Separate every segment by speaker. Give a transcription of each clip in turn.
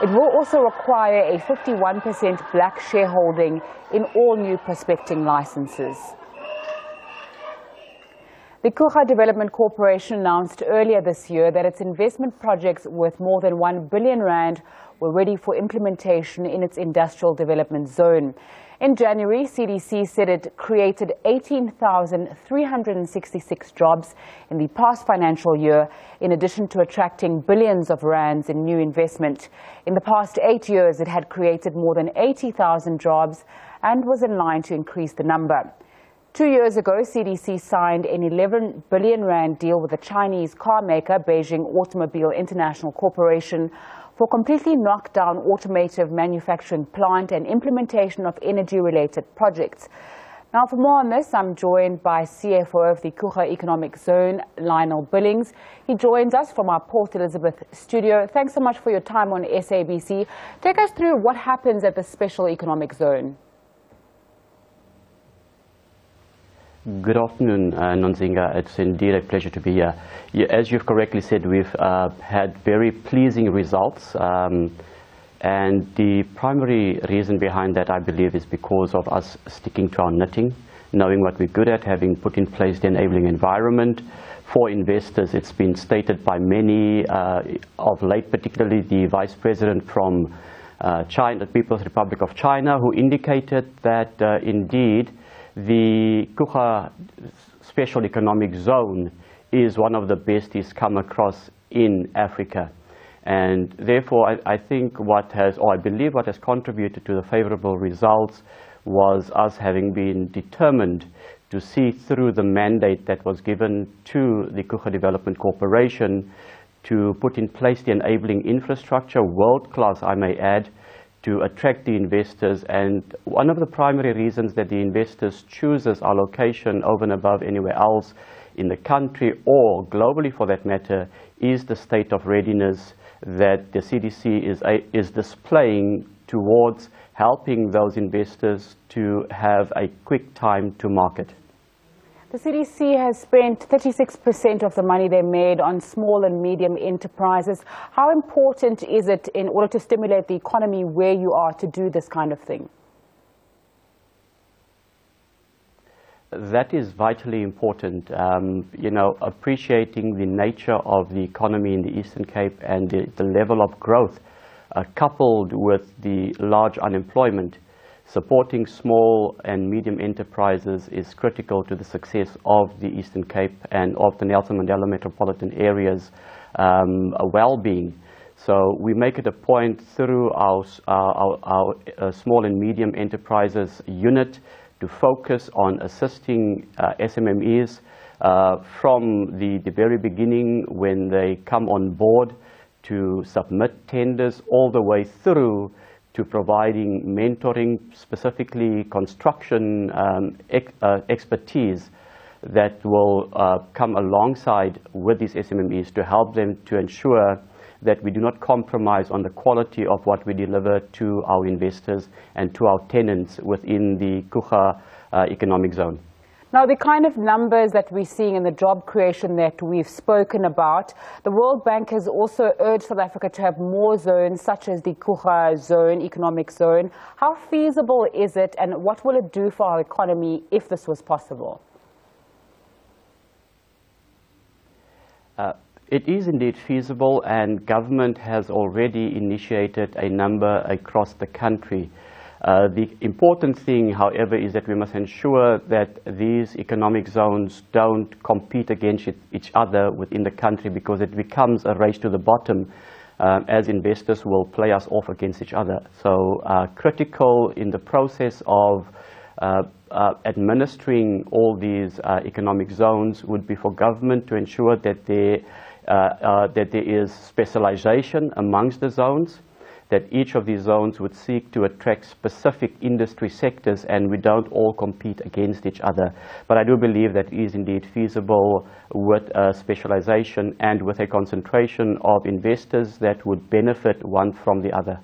Speaker 1: It will also require a 51% black shareholding in all new prospecting licenses. The Coega Development Corporation announced earlier this year that its investment projects worth more than 1 billion rand were ready for implementation in its industrial development zone. In January, CDC said it created 18,366 jobs in the past financial year, in addition to attracting billions of rands in new investment. In the past 8 years, it had created more than 80,000 jobs and was in line to increase the number. 2 years ago, CDC signed an 11 billion rand deal with the Chinese car maker Beijing Automobile International Corporation for completely knocked down automotive manufacturing plant and implementation of energy-related projects. Now, for more on this, I'm joined by CFO of the Coega Economic Zone, Lionel Billings. He joins us from our Port Elizabeth studio. Thanks so much for your time on SABC. Take us through what happens at the Special Economic Zone.
Speaker 2: Good afternoon, Nonzinga. It's indeed a pleasure to be here. As you've correctly said, we've had very pleasing results, and the primary reason behind that, I believe, is because of us sticking to our knitting, knowing what we're good at, having put in place the enabling environment for investors. It's been stated by many of late, particularly the Vice President from China, the People's Republic of China, who indicated that indeed the Coega Special Economic Zone is one of the best he's come across in Africa. And therefore, I think I believe what has contributed to the favorable results was us having been determined to see through the mandate that was given to the Coega Development Corporation to put in place the enabling infrastructure, world-class, I may add, to attract the investors. And one of the primary reasons that the investors choose us, our location over and above anywhere else in the country or globally for that matter, is the state of readiness that the CDC is displaying towards helping those investors to have a quick time to market.
Speaker 1: The CDC has spent 36% of the money they made on small and medium enterprises. How important is it in order to stimulate the economy where you are to do this kind of thing?
Speaker 2: That is vitally important. Appreciating the nature of the economy in the Eastern Cape and the level of growth coupled with the large unemployment. Supporting small and medium enterprises is critical to the success of the Eastern Cape and of the Nelson Mandela metropolitan area's well-being. So we make it a point through our small and medium enterprises unit to focus on assisting SMMEs from the very beginning when they come on board to submit tenders all the way through to providing mentoring, specifically construction expertise that will come alongside with these SMMEs to help them to ensure that we do not compromise on the quality of what we deliver to our investors and to our tenants within the Coega Economic Zone.
Speaker 1: Now, the kind of numbers that we're seeing in the job creation that we've spoken about, the World Bank has also urged South Africa to have more zones such as the Coega Zone, Economic Zone. How feasible is it, and what will it do for our economy if this was possible?
Speaker 2: It is indeed feasible, and government has already initiated a number across the country. The important thing, however, is that we must ensure that these economic zones don't compete against each other within the country, because it becomes a race to the bottom as investors will play us off against each other. So critical in the process of administering all these economic zones would be for government to ensure that there is specialization amongst the zones, that each of these zones would seek to attract specific industry sectors and we don't all compete against each other. But I do believe that it is indeed feasible with specialization and with a concentration of investors that would benefit one from the other.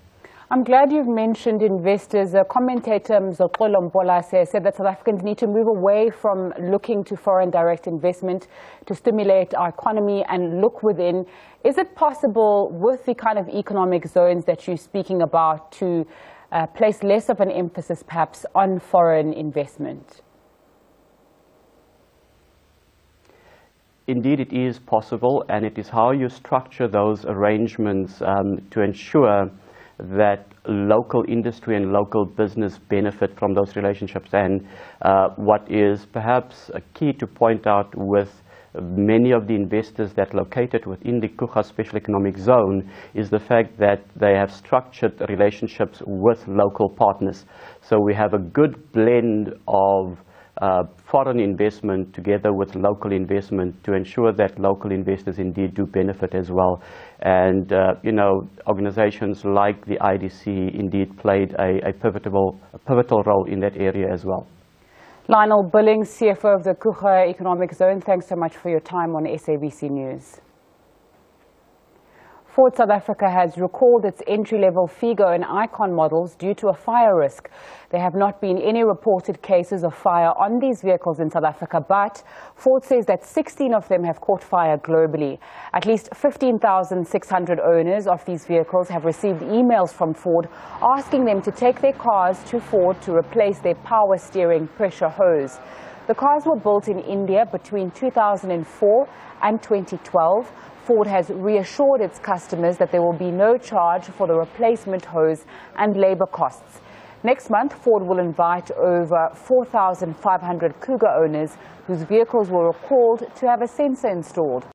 Speaker 1: I'm glad you've mentioned investors. Commentator Mzokolo Mpola said that South Africans need to move away from looking to foreign direct investment to stimulate our economy and look within. Is it possible with the kind of economic zones that you're speaking about to place less of an emphasis perhaps on foreign investment?
Speaker 2: Indeed, it is possible, and it is how you structure those arrangements to ensure that local industry and local business benefit from those relationships. And what is perhaps a key to point out with many of the investors that are located within the Coega Special Economic Zone is the fact that they have structured relationships with local partners. So we have a good blend of foreign investment together with local investment to ensure that local investors indeed do benefit as well. And, organizations like the IDC indeed played a pivotal role in that area as well.
Speaker 1: Lionel Billings, CFO of the Coega Economic Zone, thanks so much for your time on SABC News. Ford South Africa has recalled its entry-level Figo and Icon models due to a fire risk. There have not been any reported cases of fire on these vehicles in South Africa, but Ford says that 16 of them have caught fire globally. At least 15,600 owners of these vehicles have received emails from Ford asking them to take their cars to Ford to replace their power steering pressure hose. The cars were built in India between 2004 and 2012. Ford has reassured its customers that there will be no charge for the replacement hose and labor costs. Next month, Ford will invite over 4,500 Coega owners whose vehicles were recalled to have a sensor installed.